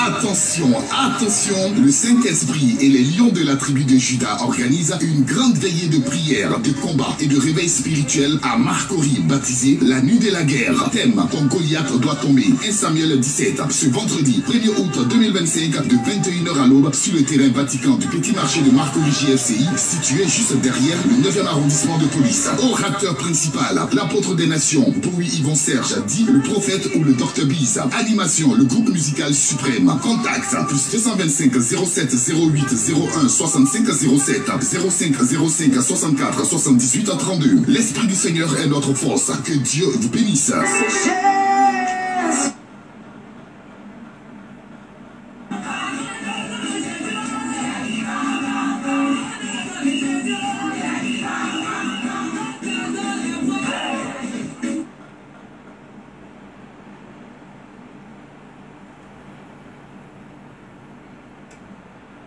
Attention, attention, le Saint-Esprit et les lions de la tribu de Juda organisent une grande veillée de prière, de combat et de réveil spirituel à Marcory, baptisée la nuit de la guerre. Thème, ton Goliath doit tomber. 1 Samuel 17, ce vendredi 1er août 2025 de 21h à l'aube sur le terrain Vatican du petit marché de Marcory JFCI, situé juste derrière le 9e arrondissement de police. Orateur principal, l'apôtre des nations, pour Yvon Serge, dit le prophète ou le Dr Biz. Animation, le groupe musical suprême. Contact plus 225 07 08 01 65 07 05 05 64 78 32. L'Esprit du Seigneur est notre force. Que Dieu vous bénisse.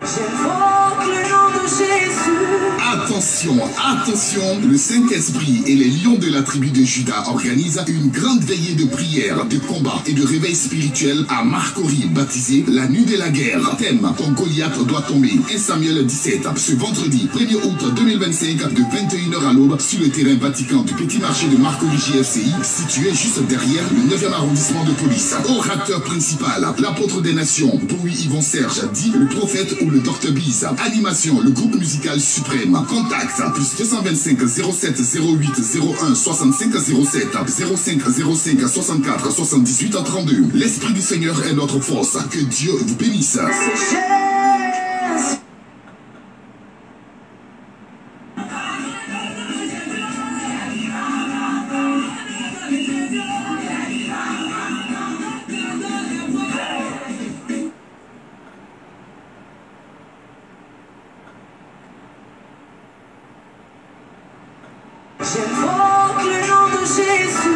J'invoque le nom de Jésus. Attention, attention, le Saint-Esprit et les lions de la tribu de Juda organisent une grande veillée de prière, de combat et de réveil spirituel à Marcory, baptisée la nuit de la guerre. Thème, ton Goliath doit tomber. 1 Samuel 17, ce vendredi 1er août 2025 de 21h à l'aube sur le terrain Vatican du petit marché de Marcory JFCI, situé juste derrière le 9e arrondissement de police. Orateur principal, l'apôtre des nations, pour Yvon Serge, dit le prophète ou le Dr Biz. Animation, le groupe musical suprême. Contact plus 225 07 08 01 65 07 05 05 64 78 32. L'Esprit du Seigneur est notre force. Que Dieu vous bénisse. J'invoque le nom de Jésus.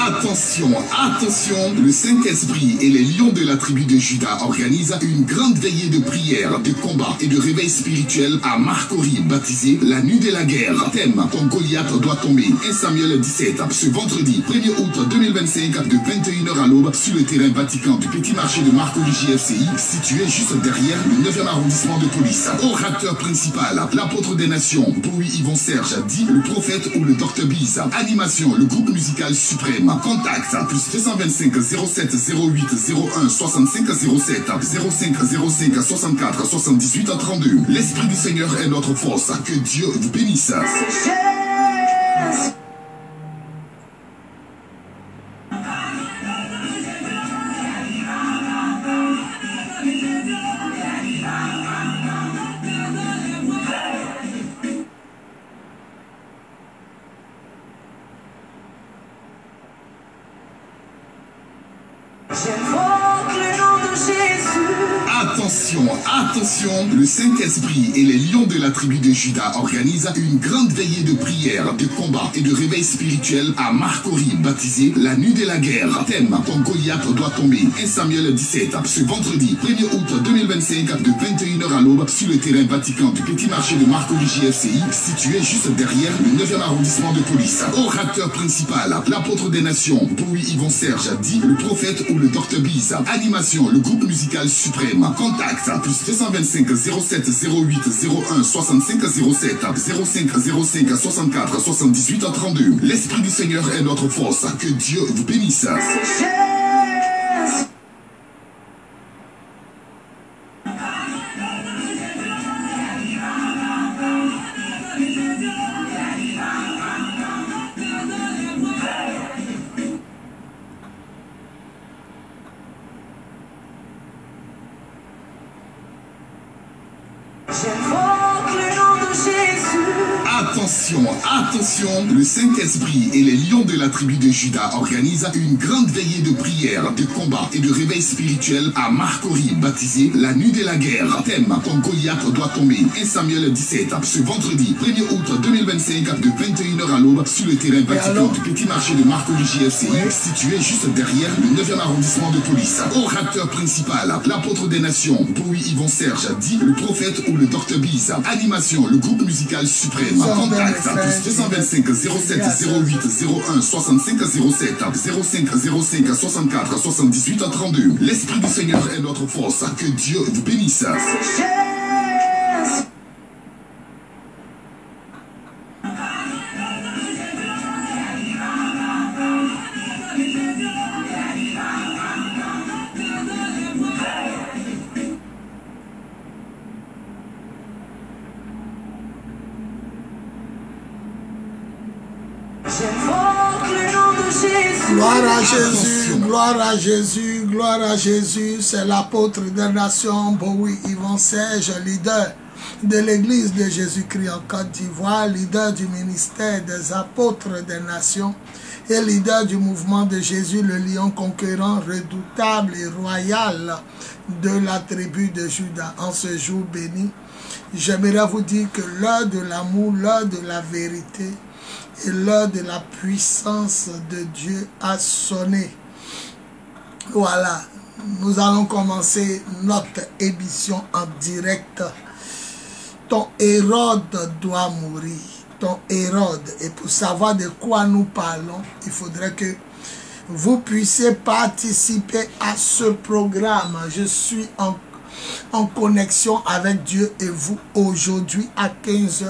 Attention, attention, le Saint-Esprit et les lions de la tribu de Juda organisent une grande veillée de prière, de combat et de réveil spirituel à Marcory, baptisée la nuit de la guerre. Thème, ton Goliath doit tomber. 1 Samuel 17, ce vendredi 1er août 2025 de 21h à l'aube sur le terrain Vatican du petit marché de Marcory JFCI, situé juste derrière le 9e arrondissement de police. Orateur principal, l'apôtre des nations, pour Yvon Serge, dit le prophète ou le Dr Biz. Animation, le groupe musical suprême. Contact plus 225 07 08 01 65 07 05 05 64 78 32. L'Esprit du Seigneur est notre force. Que Dieu vous bénisse. J'invoque le nom de Jésus. Attention, attention, le Saint-Esprit et les lions de la tribu de Juda organisent une grande veillée de prière, de combat et de réveil spirituel à Marcory, baptisée la nuit de la guerre. Thème, ton Goliath doit tomber. 1 Samuel 17, ce vendredi 1er août 2025 de 21h à l'aube sur le terrain Vatican du petit marché de Marcory JFCI, situé juste derrière le 9e arrondissement de police. Orateur principal, l'apôtre des nations, pour Yvon Serge, dit le prophète ou le Dr Biz. Animation, le groupe musical suprême. Contact plus 225 07 08 01 65 07 05 05 64 78 32. L'Esprit du Seigneur est notre force. Que Dieu vous bénisse. J'invoque le nom de Jésus. Attention, attention, le Saint-Esprit et les lions de la tribu de Juda organisent une grande veillée de prière, de combat et de réveil spirituel à Marcory, baptisée la nuit de la guerre. Thème, ton Goliath doit tomber. 1 Samuel 17, ce vendredi 1er août 2025 de 21h à l'aube sur le terrain Vatican du petit marché de Marcory JFCI, situé juste derrière le 9e arrondissement de police. Orateur principal, l'apôtre des nations, pour Yvon Serge, dit le prophète ou le Dr Biz. Animation, le groupe musicale suprême. Contact plus 225 07 08 01 65 07 05 05 64 78 32. L'Esprit du Seigneur est notre force. Que Dieu vous bénisse. Gloire à Jésus, gloire à Jésus, gloire à Jésus. C'est l'apôtre des nations, Bowie Yvon Serge, leader de l'église de Jésus-Christ en Côte d'Ivoire, leader du ministère des apôtres des nations et leader du mouvement de Jésus, le lion conquérant, redoutable et royal de la tribu de Juda. En ce jour béni, j'aimerais vous dire que l'heure de l'amour, l'heure de la vérité, et l'heure de la puissance de Dieu a sonné. Voilà, nous allons commencer notre émission en direct. Ton Hérode doit mourir. Ton Hérode. Et pour savoir de quoi nous parlons, il faudrait que vous puissiez participer à ce programme. Je suis en connexion avec Dieu et vous aujourd'hui à 15 h.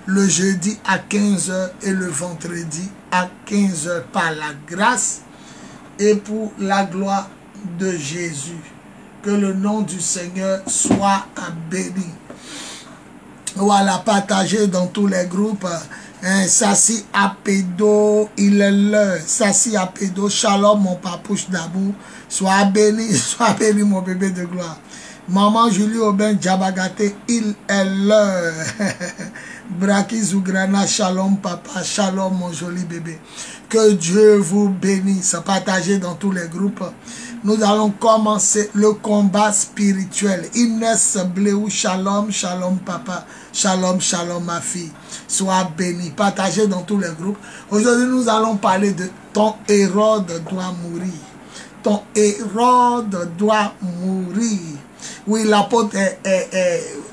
Le jeudi à 15 h et le vendredi à 15 h par la grâce et pour la gloire de Jésus. Que le nom du Seigneur soit béni. Voilà, partagez dans tous les groupes. Sassi Apédo, il est l'heure. Sassi Apédo, shalom mon papouche d'amour. Sois béni mon bébé de gloire. Maman Julie Aubin Djabagate, il est l'heure. Braki Zougrana, shalom papa, shalom mon joli bébé. Que Dieu vous bénisse. Partagez dans tous les groupes. Nous allons commencer le combat spirituel. Inès Bléou, shalom, shalom papa, shalom, shalom ma fille. Sois béni. Partagez dans tous les groupes. Aujourd'hui, nous allons parler de ton Hérode doit mourir. Ton Hérode doit mourir. Oui, l'apôtre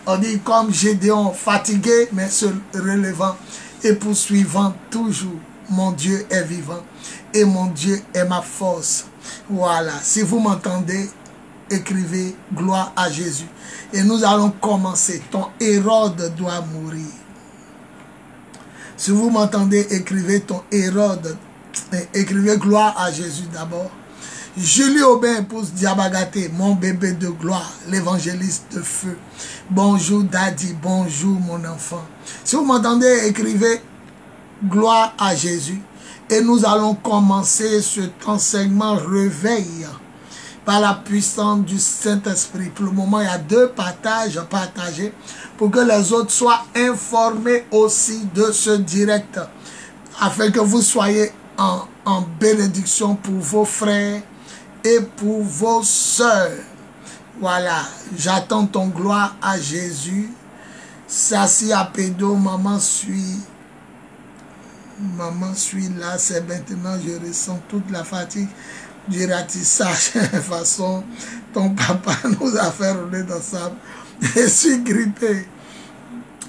on dit comme Gédéon, fatigué, mais se relevant et poursuivant toujours. Mon Dieu est vivant et mon Dieu est ma force. Voilà, si vous m'entendez, écrivez gloire à Jésus. Et nous allons commencer. Ton Hérode doit mourir. Si vous m'entendez, écrivez ton Hérode. Écrivez gloire à Jésus d'abord. Julie Aubin, épouse Diabagate, mon bébé de gloire, l'évangéliste de feu. Bonjour Daddy, bonjour mon enfant. Si vous m'entendez, écrivez gloire à Jésus. Et nous allons commencer cet enseignement réveil par la puissance du Saint-Esprit. Pour le moment, il y a 2 partages partagés pour que les autres soient informés aussi de ce direct, afin que vous soyez en bénédiction pour vos frères et pour vos sœurs. Voilà, j'attends ton gloire à Jésus. Sassi Apédo, maman suis là, c'est maintenant, je ressens toute la fatigue du ratissage. De toute façon, ton papa nous a fait rouler dans ça. Je suis grippé.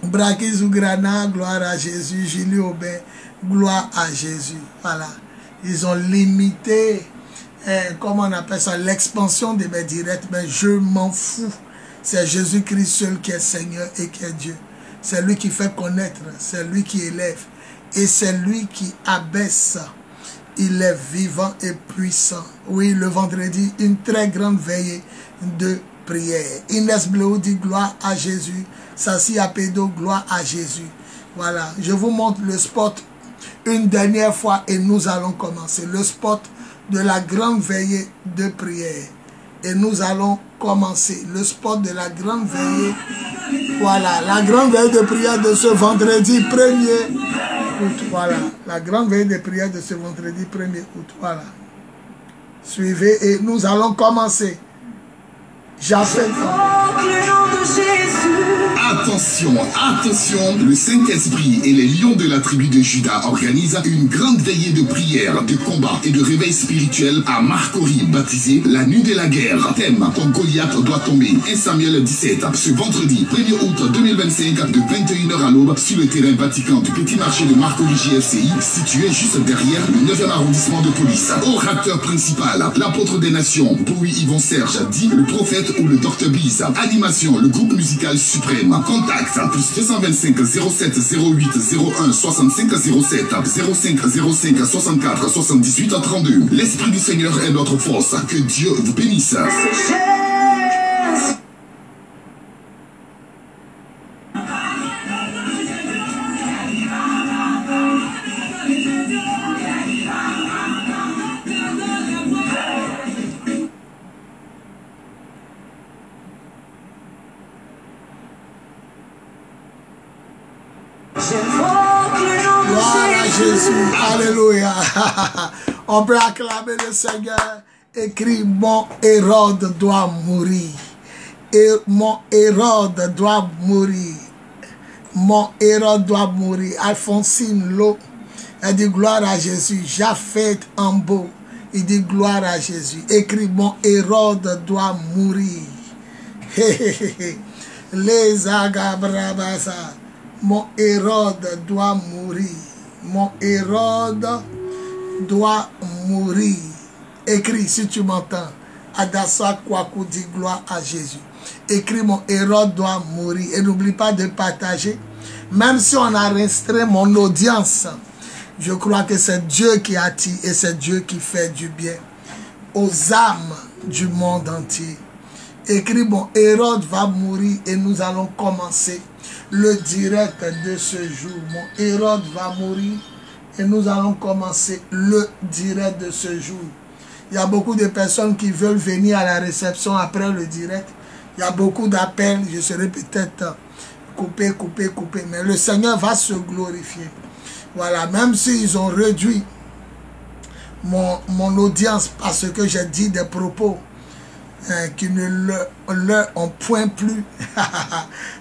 Braki Zougrana, gloire à Jésus. Julie Aubin, gloire à Jésus. Voilà, ils ont limité, comment on appelle ça, l'expansion de mes directs, mais je m'en fous. C'est Jésus-Christ seul qui est Seigneur et qui est Dieu. C'est lui qui fait connaître, c'est lui qui élève. Et c'est lui qui abaisse. Il est vivant et puissant. Oui, le vendredi, une très grande veillée de prière. Inès Bleu dit gloire à Jésus. Sassi Apédo, gloire à Jésus. Voilà, je vous montre le spot une dernière fois et nous allons commencer. Le spot de la grande veillée de prière. Et nous allons commencer le spot de la grande veillée. Voilà, la grande veillée de prière de ce vendredi 1er août. Voilà, la grande veillée de prière de ce vendredi 1er août. Voilà. Suivez et nous allons commencer. J'appelle. Attention. Attention, attention, le Saint-Esprit et les lions de la tribu de Juda organisent une grande veillée de prière, de combat et de réveil spirituel à Marcory, baptisé la nuit de la guerre. Thème, ton Goliath doit tomber. 1 Samuel 17, ce vendredi 1er août 2025 de 21h à l'aube sur le terrain Vatican du petit marché de Marcory JFCI, situé juste derrière le 9e arrondissement de police. Orateur principal, l'apôtre des nations, Bowie Yvon Serge, dit le prophète ou le Dr Biz. Animation, le groupe musical suprême. Contact, plus 225 07 08 01 65 07 05 05 64 78 32. L'Esprit du Seigneur est notre force. Que Dieu vous bénisse. Gloire à Jésus. Alléluia. On peut acclamer le Seigneur. Écrit, mon Hérode doit mourir. Et mon Hérode doit mourir. Mon Hérode doit mourir. Alphonsine Lo, elle dit gloire à Jésus. Japhet Ambo, il dit gloire à Jésus. Écrit, mon Hérode doit mourir. Les Agabrabasa. Mon Hérode doit mourir. Mon Hérode doit mourir. Écris si tu m'entends. Adassa Kwaku dit gloire à Jésus. Écris, mon Hérode doit mourir. Et n'oublie pas de partager. Même si on a restreint mon audience, je crois que c'est Dieu qui attire et c'est Dieu qui fait du bien aux âmes du monde entier. Écris, mon Hérode va mourir et nous allons commencer le direct de ce jour. Mon Hérode va mourir et nous allons commencer le direct de ce jour. Il y a beaucoup de personnes qui veulent venir à la réception après le direct. Il y a beaucoup d'appels. Je serai peut-être coupé. Mais le Seigneur va se glorifier. Voilà, même s'ils ont réduit mon audience parce que j'ai dit des propos qui ne leur ont point plus.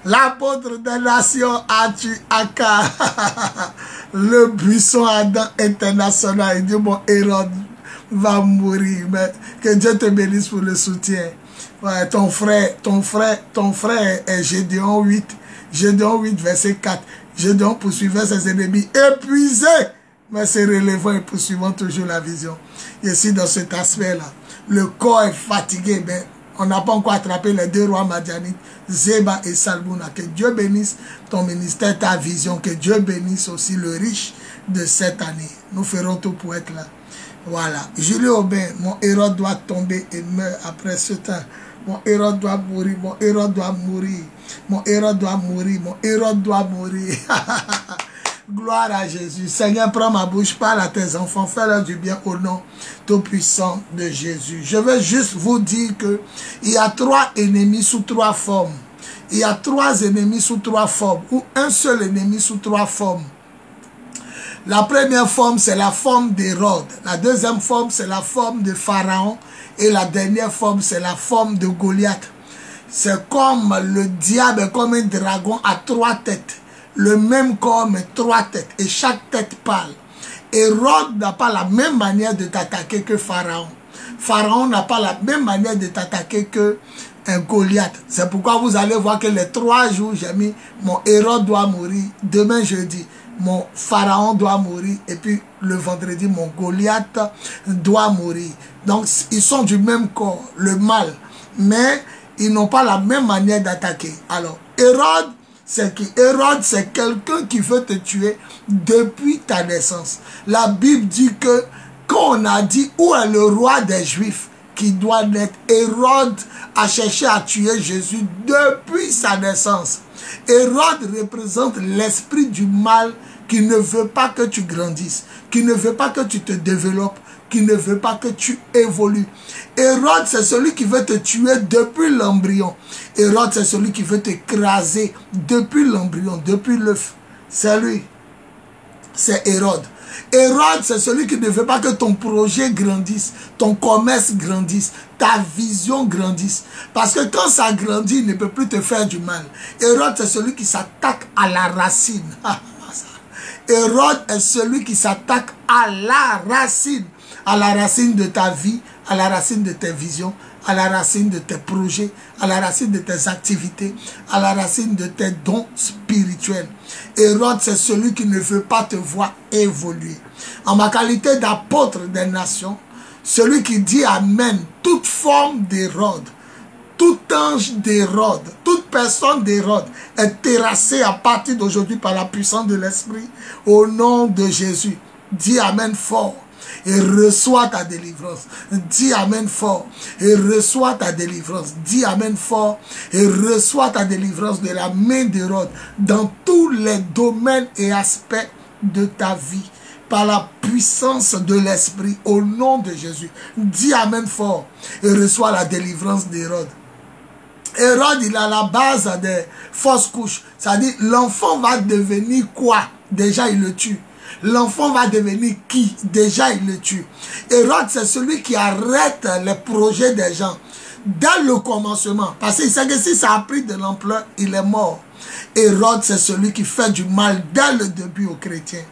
L'apôtre des nations a tué Aka. Le buisson Adam international. Il dit, mon Hérode va mourir. Mais que Dieu te bénisse pour le soutien. Ouais, ton frère est Gédéon 8. Gédéon 8, verset 4. Gédéon poursuivait ses ennemis épuisés. Mais c'est relevant et poursuivant toujours la vision. Ici, dans cet aspect-là, le corps est fatigué, mais on n'a pas encore attrapé les deux rois madianites, Zéba et Salbouna. Que Dieu bénisse ton ministère, ta vision. Que Dieu bénisse aussi le riche de cette année. Nous ferons tout pour être là. Voilà. Julie Aubin, mon Hérode doit tomber et meurt après ce temps. Mon Hérode doit mourir, mon Hérode doit mourir. Mon Hérode doit mourir, mon Hérode doit mourir. Gloire à Jésus. Seigneur, prends ma bouche, parle à tes enfants, fais-leur du bien au nom tout-puissant de Jésus. Je veux juste vous dire que il y a 3 ennemis sous 3 formes. Il y a 3 ennemis sous 3 formes, ou un seul ennemi sous 3 formes. La première forme, c'est la forme d'Hérode. La deuxième forme, c'est la forme de Pharaon. Et la dernière forme, c'est la forme de Goliath. C'est comme le diable, comme un dragon à 3 têtes. Le même corps, mais 3 têtes. Et chaque tête parle. Hérode n'a pas la même manière de t'attaquer que Pharaon. Pharaon n'a pas la même manière de t'attaquer que un Goliath. C'est pourquoi vous allez voir que les 3 jours, j'ai mis mon Hérode doit mourir. Demain, jeudi, mon Pharaon doit mourir. Et puis, le vendredi, mon Goliath doit mourir. Donc, ils sont du même corps, le mal. Mais, ils n'ont pas la même manière d'attaquer. Alors, Hérode, c'est qui? Hérode, c'est quelqu'un qui veut te tuer depuis ta naissance. La Bible dit que quand on a dit où est le roi des Juifs qui doit naître, Hérode a cherché à tuer Jésus depuis sa naissance. Hérode représente l'esprit du mal qui ne veut pas que tu grandisses, qui ne veut pas que tu te développes, qui ne veut pas que tu évolues. Hérode, c'est celui qui veut te tuer depuis l'embryon. Hérode, c'est celui qui veut t'écraser depuis l'embryon, depuis l'œuf. C'est lui. C'est Hérode. Hérode, c'est celui qui ne veut pas que ton projet grandisse, ton commerce grandisse, ta vision grandisse. Parce que quand ça grandit, il ne peut plus te faire du mal. Hérode, c'est celui qui s'attaque à la racine. Hérode est celui qui s'attaque à la racine de ta vie, à la racine de tes visions, à la racine de tes projets, à la racine de tes activités, à la racine de tes dons spirituels. Hérode, c'est celui qui ne veut pas te voir évoluer. En ma qualité d'apôtre des nations, celui qui dit Amen, toute forme d'Hérode, tout ange d'Hérode, toute personne d'Hérode est terrassée à partir d'aujourd'hui par la puissance de l'Esprit au nom de Jésus. Dis Amen fort et reçois ta délivrance. Dis Amen fort et reçois ta délivrance. Dis Amen fort et reçois ta délivrance de la main d'Hérode dans tous les domaines et aspects de ta vie. Par la puissance de l'Esprit au nom de Jésus. Dis Amen fort et reçois la délivrance d'Hérode. Hérode, il a la base des fausses couches. C'est-à-dire, l'enfant va devenir quoi? Déjà, il le tue. L'enfant va devenir qui? Déjà, il le tue. Hérode, c'est celui qui arrête les projets des gens dès le commencement. Parce qu'il sait que si ça a pris de l'ampleur, il est mort. Hérode, c'est celui qui fait du mal dès le début aux chrétiens.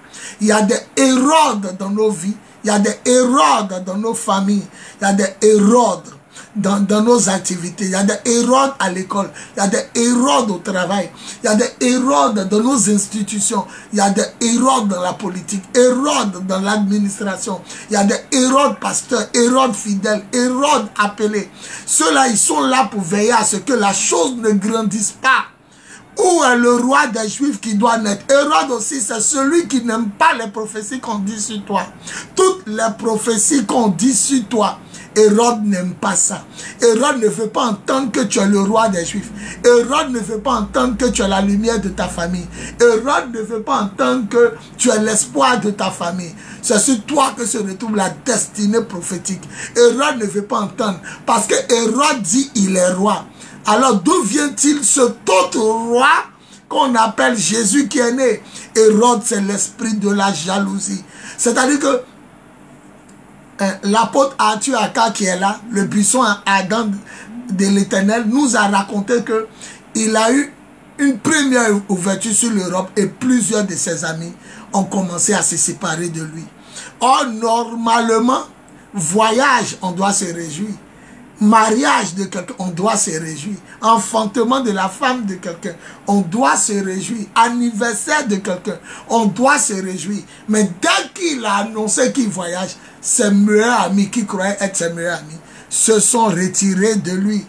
Il y a des Hérodes dans nos vies. Il y a des Hérodes dans nos familles. Il y a des Hérodes dans nos activités. Il y a des Hérodes à l'école. Il y a des Hérodes au travail. Il y a des Hérodes dans nos institutions. Il y a des Hérodes dans la politique. Hérodes dans l'administration. Il y a des Hérodes pasteurs, Hérodes fidèles, Hérodes appelés. Ceux-là, ils sont là pour veiller à ce que la chose ne grandisse pas. Où est le roi des Juifs qui doit naître? Hérode aussi, c'est celui qui n'aime pas les prophéties qu'on dit sur toi. Toutes les prophéties qu'on dit sur toi, Hérode n'aime pas ça. Hérode ne veut pas entendre que tu es le roi des Juifs. Hérode ne veut pas entendre que tu es la lumière de ta famille. Hérode ne veut pas entendre que tu es l'espoir de ta famille. C'est sur toi que se retrouve la destinée prophétique. Hérode ne veut pas entendre. Parce que Hérode dit il est roi. Alors d'où vient-il cet autre roi qu'on appelle Jésus qui est né? Hérode, c'est l'esprit de la jalousie. C'est-à-dire que l'apôtre Arthur Aka qui est là, le buisson ardent de l'Éternel, nous a raconté qu'il a eu une première ouverture sur l'Europe et plusieurs de ses amis ont commencé à se séparer de lui. Or, normalement, voyage, on doit se réjouir. Mariage de quelqu'un, on doit se réjouir. Enfantement de la femme de quelqu'un, on doit se réjouir. Anniversaire de quelqu'un, on doit se réjouir. Mais dès qu'il a annoncé qu'il voyage, ses meilleurs amis qui croyaient être ses meilleurs amis se sont retirés de lui.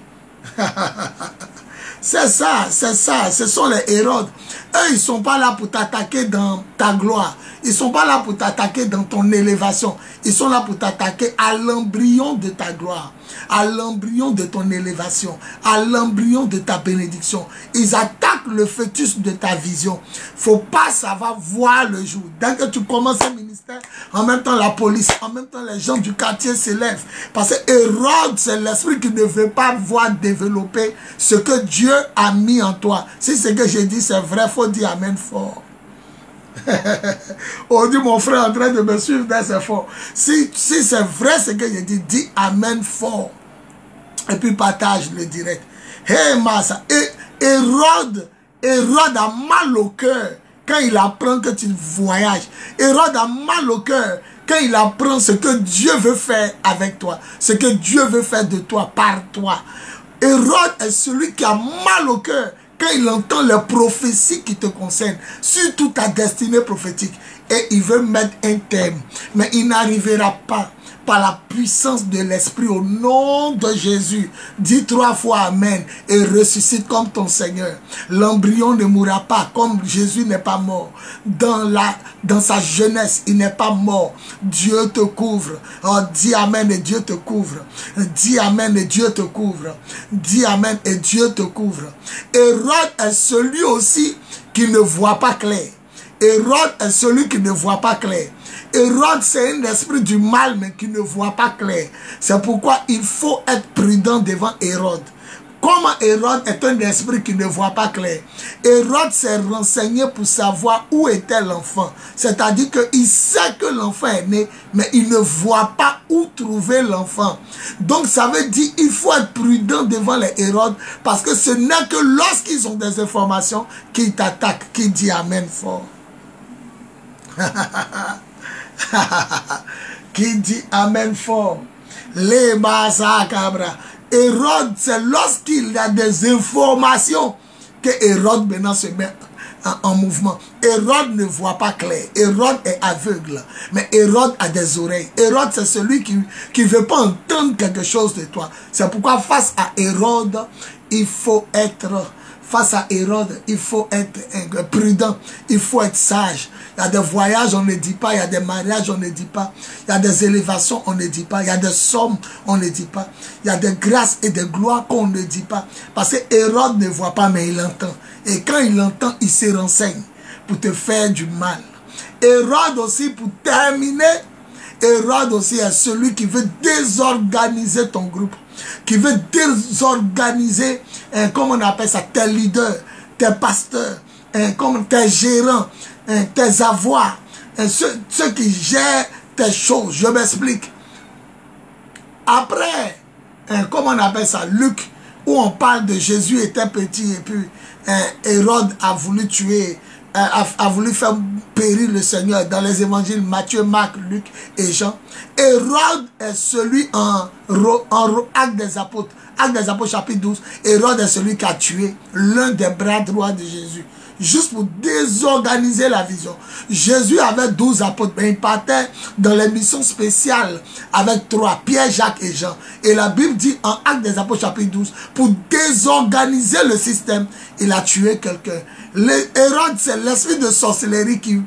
C'est ça, ce sont les Hérodes. Eux, ils ne sont pas là pour t'attaquer dans ta gloire. Ils ne sont pas là pour t'attaquer dans ton élévation. Ils sont là pour t'attaquer à l'embryon de ta gloire, à l'embryon de ton élévation, à l'embryon de ta bénédiction. Ils attaquent le fœtus de ta vision. Faut pas savoir voir le jour. Dès que tu commences un ministère, en même temps la police, en même temps les gens du quartier s'élèvent. Parce que Hérode, c'est l'esprit qui ne veut pas voir développer ce que Dieu a mis en toi. Si ce que j'ai dit c'est vrai, faut dire Amen fort. On dit mon frère est en train de me suivre dans ses efforts. Si c'est vrai ce que j'ai dit, dis Amen fort. Et puis partage le direct. Hey Massa, Hérode a mal au cœur quand il apprend que tu voyages. Hérode a mal au cœur quand il apprend ce que Dieu veut faire avec toi, ce que Dieu veut faire de toi, par toi. Hérode est celui qui a mal au cœur quand il entend les prophéties qui te concernent, surtout ta destinée prophétique, et il veut mettre un terme, mais il n'arrivera pas par la puissance de l'Esprit au nom de Jésus. Dis 3 fois Amen et ressuscite comme ton Seigneur. L'embryon ne mourra pas comme Jésus n'est pas mort. Dans sa jeunesse, il n'est pas mort. Dieu te couvre. Oh, dis Amen et Dieu te couvre. Dis Amen et Dieu te couvre. Dis Amen et Dieu te couvre. Hérode est celui aussi qui ne voit pas clair. Hérode est celui qui ne voit pas clair. Hérode, c'est un esprit du mal, mais qui ne voit pas clair. C'est pourquoi il faut être prudent devant Hérode. Comment Hérode est un esprit qui ne voit pas clair. Hérode s'est renseigné pour savoir où était l'enfant. C'est-à-dire qu'il sait que l'enfant est né, mais il ne voit pas où trouver l'enfant. Donc ça veut dire qu'il faut être prudent devant les Hérodes, parce que ce n'est que lorsqu'ils ont des informations qu'ils t'attaquent, qu'ils disent Amen fort. Qui dit Amen fort. Les Cabra. Hérode, c'est lorsqu'il y a des informations que Hérode maintenant se met en mouvement. Hérode ne voit pas clair. Hérode est aveugle. Mais Hérode a des oreilles. Hérode, c'est celui qui ne veut pas entendre quelque chose de toi. C'est pourquoi face à Hérode, il faut être... Face à Hérode, il faut être prudent, il faut être sage. Il y a des voyages, on ne dit pas. Il y a des mariages, on ne dit pas. Il y a des élévations, on ne dit pas. Il y a des sommes, on ne dit pas. Il y a des grâces et des gloires qu'on ne dit pas. Parce que Hérode ne voit pas, mais il entend. Et quand il entend, il se renseigne pour te faire du mal. Hérode aussi, pour terminer, Hérode aussi est celui qui veut désorganiser ton groupe, qui veut désorganiser, comment on appelle ça, tes leaders, tes pasteurs, tes gérants, tes avoirs, ceux qui gèrent tes choses. Je m'explique. Après, comment on appelle ça, Luc, où on parle de Jésus était petit et puis Hérode a voulu tuer, a voulu faire périr le Seigneur dans les évangiles Matthieu, Marc, Luc et Jean. Hérode est celui en Actes des Apôtres. Actes des Apôtres chapitre 12. Hérode est celui qui a tué l'un des bras droits de Jésus. Juste pour désorganiser la vision. Jésus avait 12 apôtres, mais il partait dans les missions spéciales avec 3, Pierre, Jacques et Jean. Et la Bible dit en Actes des Apôtres chapitre 12, pour désorganiser le système, il a tué quelqu'un. Hérode, c'est l'esprit de sorcellerie qui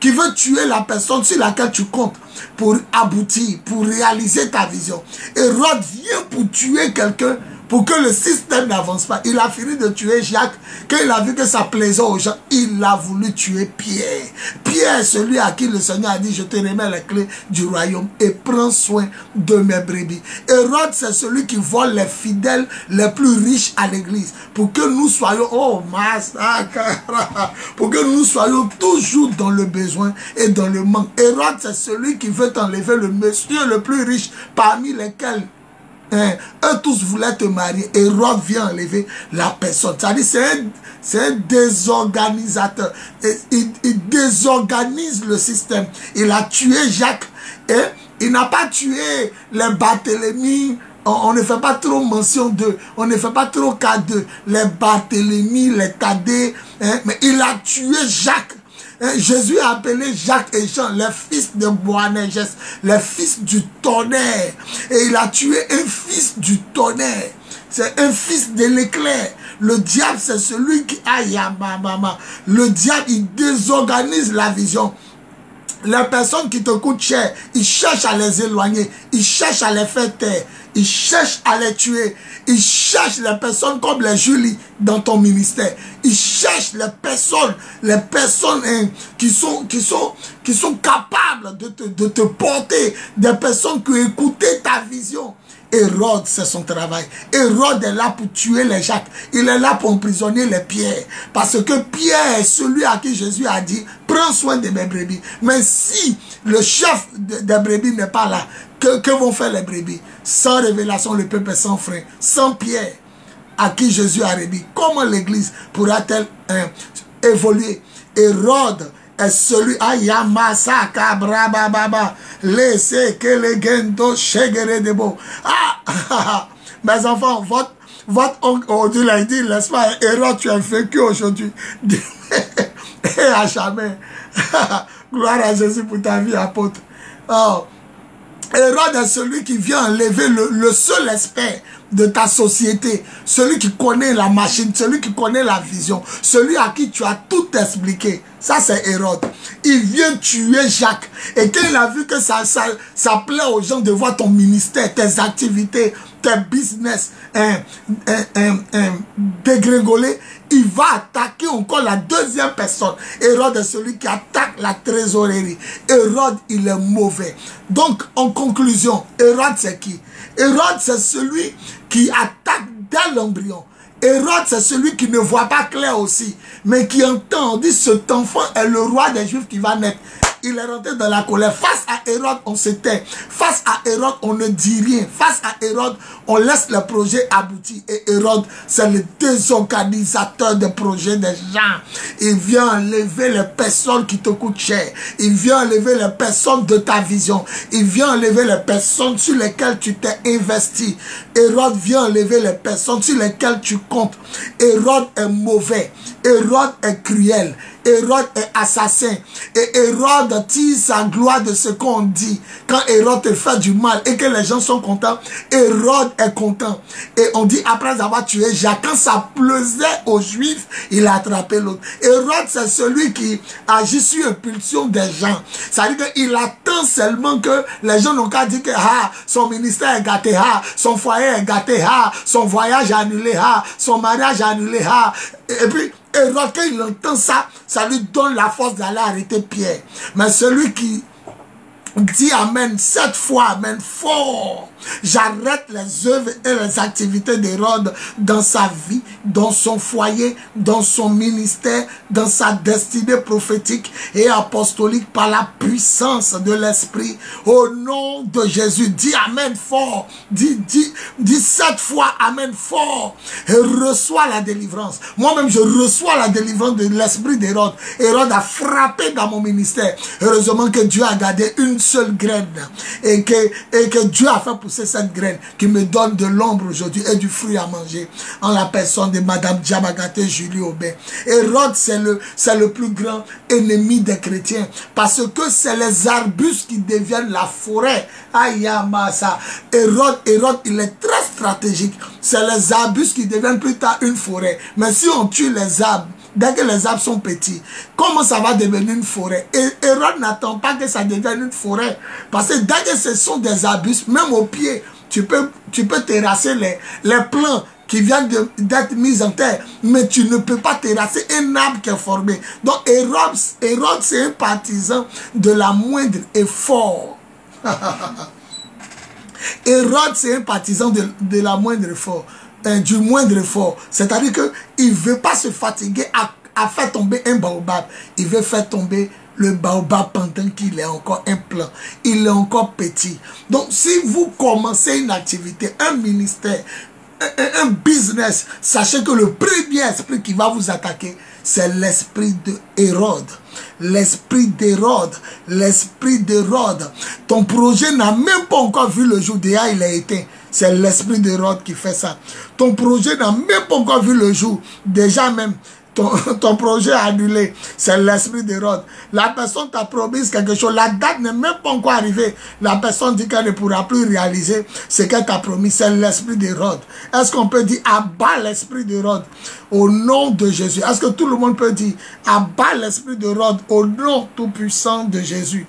veut tuer la personne sur laquelle tu comptes pour aboutir, pour réaliser ta vision. Hérode vient pour tuer quelqu'un pour que le système n'avance pas. Il a fini de tuer Jacques. Quand il a vu que ça plaisait aux gens, il a voulu tuer Pierre. Pierre, celui à qui le Seigneur a dit, je te remets les clés du royaume et prends soin de mes brebis. Hérode, c'est celui qui vole les fidèles les plus riches à l'église. Pour que nous soyons, oh massacre, pour que nous soyons toujours dans le besoin et dans le manque. Hérode, c'est celui qui veut t'enlever le monsieur le plus riche parmi lesquels eux tous voulaient te marier. Hérode vient enlever la personne. C'est-à-dire c'est un désorganisateur. Il désorganise le système. Il a tué Jacques et il n'a pas tué les Barthélemy. On ne fait pas trop mention d'eux. On ne fait pas trop cas d'eux. Les Barthélemy, les Thaddée. Mais il a tué Jacques. Jésus a appelé Jacques et Jean les fils de Boanerges, les fils du tonnerre. Et il a tué un fils du tonnerre. C'est un fils de l'éclair. Le diable, c'est celui qui... Aïe, maman. Le diable, il désorganise la vision. Les personnes qui te coûtent cher, ils cherchent à les éloigner. Ils cherchent à les faire taire. Ils cherchent à les tuer. Ils cherchent les personnes comme les Julie dans ton ministère. Ils cherchent les personnes qui sont capables de te porter. Des personnes qui écoutent ta vision. Hérode, c'est son travail. Hérode est là pour tuer les Jacques. Il est là pour emprisonner les Pierre. Parce que Pierre est celui à qui Jésus a dit, prends soin de mes brebis. Mais si le chef des brebis n'est pas là, que vont faire les brebis? Sans révélation, le peuple est sans frein. Sans Pierre, à qui Jésus a dit, comment l'église pourra-t-elle évoluer? Hérode est celui Ayamasa Kabrababa laissez que les gendo chegere de beau. Mes enfants, votre oncle aujourd'hui l'a dit, n'est-ce pas? Hérode, tu es vaincu aujourd'hui. Et à jamais. Gloire à Jésus pour ta vie, apôtre. Oh. Hérode est celui qui vient enlever le seul expert de ta société, celui qui connaît la machine, celui qui connaît la vision, celui à qui tu as tout expliqué. Ça, c'est Hérode. Il vient tuer Jacques. Et quand il a vu que ça plaît aux gens de voir ton ministère, tes activités, tes business dégringoler, il va attaquer encore la deuxième personne. Hérode est celui qui attaque la trésorerie. Hérode, il est mauvais. Donc, en conclusion, Hérode, c'est qui? Hérode, c'est celui qui attaque dès l'embryon. Hérode, c'est celui qui ne voit pas clair aussi, mais qui entend. On dit, cet enfant est le roi des Juifs qui va naître. Il est rentré dans la colère. Face à Hérode, on se tait. Face à Hérode, on ne dit rien. Face à Hérode, on laisse le projet aboutir. Et Hérode, c'est le désorganisateur des projets des gens. Il vient enlever les personnes qui te coûtent cher. Il vient enlever les personnes de ta vision. Il vient enlever les personnes sur lesquelles tu t'es investi. Hérode vient enlever les personnes sur lesquelles tu comptes. Hérode est mauvais. Hérode est cruel. Hérode est assassin. Et Hérode tire sa gloire de ce qu'on dit. Quand Hérode te fait du mal et que les gens sont contents, Hérode est content. Et on dit après avoir tué Jacques, quand ça plaisait aux Juifs, il a attrapé l'autre. Hérode, c'est celui qui agit sur impulsion des gens. Ça veut dire qu'il attend seulement que les gens n'ont qu'à dire que son ministère est gâté, son foyer est gâté, son voyage est annulé, son mariage est annulé. Et puis, Hérode, quand il entend ça, ça lui donne la force d'aller arrêter Pierre. Mais celui qui dit amen 7 fois, amen fort. J'arrête les œuvres et les activités d'Hérode dans sa vie, dans son foyer, dans son ministère, dans sa destinée prophétique et apostolique par la puissance de l'Esprit. Au nom de Jésus, dis amen fort. Dis 7 fois amen fort. Et reçois la délivrance. Moi-même, je reçois la délivrance de l'esprit d'Hérode. Hérode a frappé dans mon ministère. Heureusement que Dieu a gardé une seule graine et que Dieu a fait pousser cette graine qui me donne de l'ombre aujourd'hui et du fruit à manger en la personne de Madame Diabagate Julie Aubin. Hérode, c'est le plus grand ennemi des chrétiens parce que c'est les arbustes qui deviennent la forêt. Ayamasa. Hérode, il est très stratégique. C'est les arbustes qui deviennent plus tard une forêt. Mais si on tue les arbres, dès que les arbres sont petits, comment ça va devenir une forêt? Et Hérode n'attend pas que ça devienne une forêt. Parce que dès que ce sont des arbustes, même au pied, tu peux terrasser les plants qui viennent d'être mis en terre. Mais tu ne peux pas terrasser un arbre qui est formé. Donc Hérode c'est un partisan de la moindre effort. Hérode, c'est un partisan de la moindre effort. Du moindre effort. C'est-à-dire qu'il ne veut pas se fatiguer à faire tomber un baobab. Il veut faire tomber le baobab pendant qu'il est encore un plant. Il est encore petit. Donc, si vous commencez une activité, un ministère, un business, sachez que le premier esprit qui va vous attaquer, c'est l'esprit de Hérode. L'esprit d'Hérode. L'esprit d'Hérode. Ton projet n'a même pas encore vu le jour. Déjà, il est éteint. C'est l'esprit d'Hérode qui fait ça. Ton projet n'a même pas encore vu le jour. Déjà même, ton projet est annulé. C'est l'esprit d'Hérode. La personne t'a promis quelque chose. La date n'est même pas encore arrivée. La personne dit qu'elle ne pourra plus réaliser ce qu'elle t'a promis. C'est l'esprit d'Hérode. Est-ce qu'on peut dire abat l'esprit d'Hérode au nom de Jésus? Est-ce que tout le monde peut dire abat l'esprit d'Hérode au nom tout puissant de Jésus?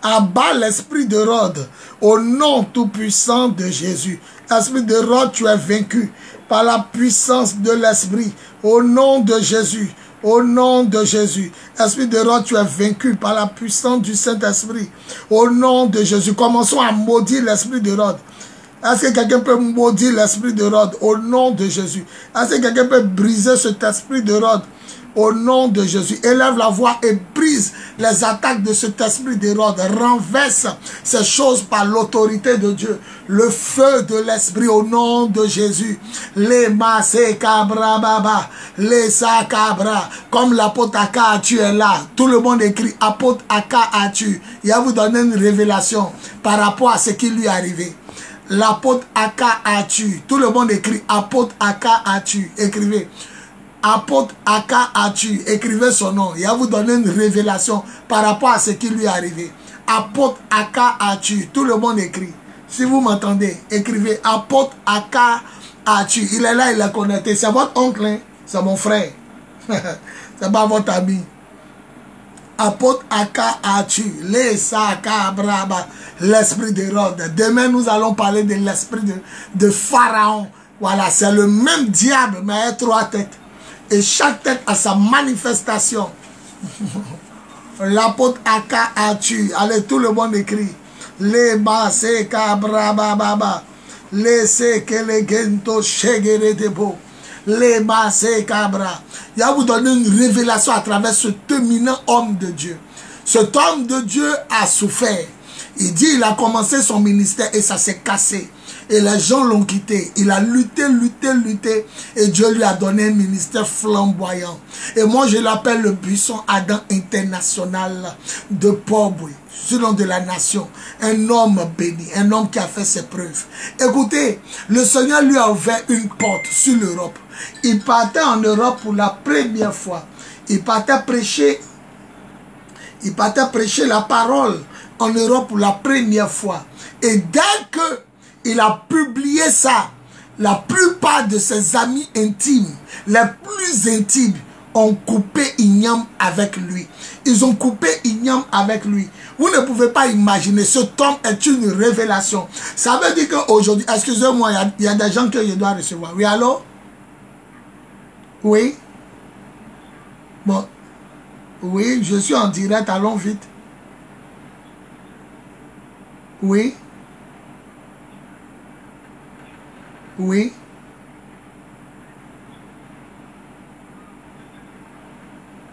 Abat l'esprit d'Hérode au nom tout puissant de Jésus. Esprit d'Hérode, tu es vaincu par la puissance de l'esprit. Au nom de Jésus. Au nom de Jésus. Esprit d'Hérode, tu es vaincu par la puissance du Saint-Esprit. Au nom de Jésus. Commençons à maudire l'esprit d'Hérode. Est-ce que quelqu'un peut maudire l'esprit d'Hérode au nom de Jésus? Est-ce que quelqu'un peut briser cet esprit d'Hérode au nom de Jésus? Élève la voix et brise les attaques de cet esprit d'Hérode. Renverse ces choses par l'autorité de Dieu. Le feu de l'esprit au nom de Jésus. Les masé cabra baba. Les sakabra. Comme l'apôtre Aka tu es là. Tout le monde écrit apôtre Aka as-tu. Il va vous donner une révélation par rapport à ce qui lui est arrivé. L'apôtre Aka as-tu. Tout le monde écrit apôtre Aka as-tu. Écrivez. Apôtre Aka as-tu. Écrivez son nom. Il va vous donner une révélation par rapport à ce qui lui est arrivé. Apôtre Aka as-tu. Tout le monde écrit. Si vous m'entendez, écrivez apôtre Aka as-tu. Il est là, il est connecté. C'est votre oncle, hein? C'est mon frère. C'est pas votre ami. Apôtre Aka as-tu. L'esprit d'Hérode. Demain, nous allons parler de l'esprit de Pharaon. Voilà, c'est le même diable, mais il a 3 têtes. Et chaque tête a sa manifestation. L'apôtre Aka as-tu. Allez, tout le monde écrit. Les basé cabra baba. Laissez que les gento chegere de beau. Les massés cabra. Il va vous donner une révélation à travers ce éminent homme de Dieu. Cet homme de Dieu a souffert. Il dit, il a commencé son ministère et ça s'est cassé. Et les gens l'ont quitté. Il a lutté, lutté, lutté. Et Dieu lui a donné un ministère flamboyant. Et moi, je l'appelle le buisson Adam international de Pobwe, selon de la nation. Un homme béni, un homme qui a fait ses preuves. Écoutez, le Seigneur lui a ouvert une porte sur l'Europe. Il partait en Europe pour la première fois. Il partait prêcher la parole en Europe pour la première fois. Et dès que il a publié ça, la plupart de ses amis intimes, les plus intimes, ont coupé Ignam avec lui. Ils ont coupé Ignam avec lui. Vous ne pouvez pas imaginer, cet homme est une révélation. Ça veut dire qu'aujourd'hui, excusez-moi, il y a des gens que je dois recevoir. Oui, allô? Oui? Bon. Oui, je suis en direct, allons vite. Oui? Oui.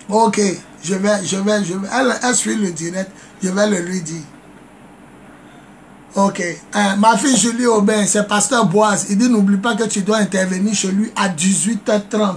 Ok, je vais. Elle suit le direct, je vais le lui dire. Ok. Ma fille Julie Aubin, c'est pasteur Boise. Il dit, n'oublie pas que tu dois intervenir chez lui à 18h30.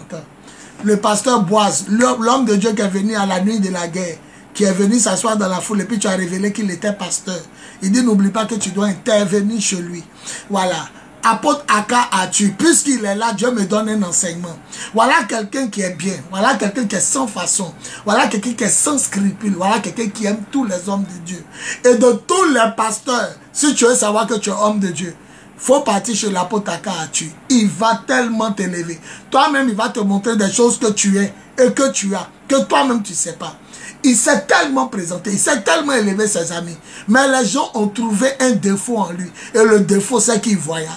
Le pasteur Boise, l'homme de Dieu qui est venu à la nuit de la guerre, qui est venu s'asseoir dans la foule et puis tu as révélé qu'il était pasteur. Il dit, n'oublie pas que tu dois intervenir chez lui. Voilà. Apôtre Aka Atu, puisqu'il est là, Dieu me donne un enseignement. Voilà quelqu'un qui est bien. Voilà quelqu'un qui est sans façon. Voilà quelqu'un qui est sans scrupule. Voilà quelqu'un qui aime tous les hommes de Dieu. Et de tous les pasteurs, si tu veux savoir que tu es homme de Dieu, faut partir chez l'apôtre Aka Atu. Il va tellement t'élever. Toi-même, il va te montrer des choses que tu es et que tu as, que toi-même tu ne sais pas. Il s'est tellement présenté, il s'est tellement élevé ses amis. Mais les gens ont trouvé un défaut en lui. Et le défaut, c'est qu'il voyage.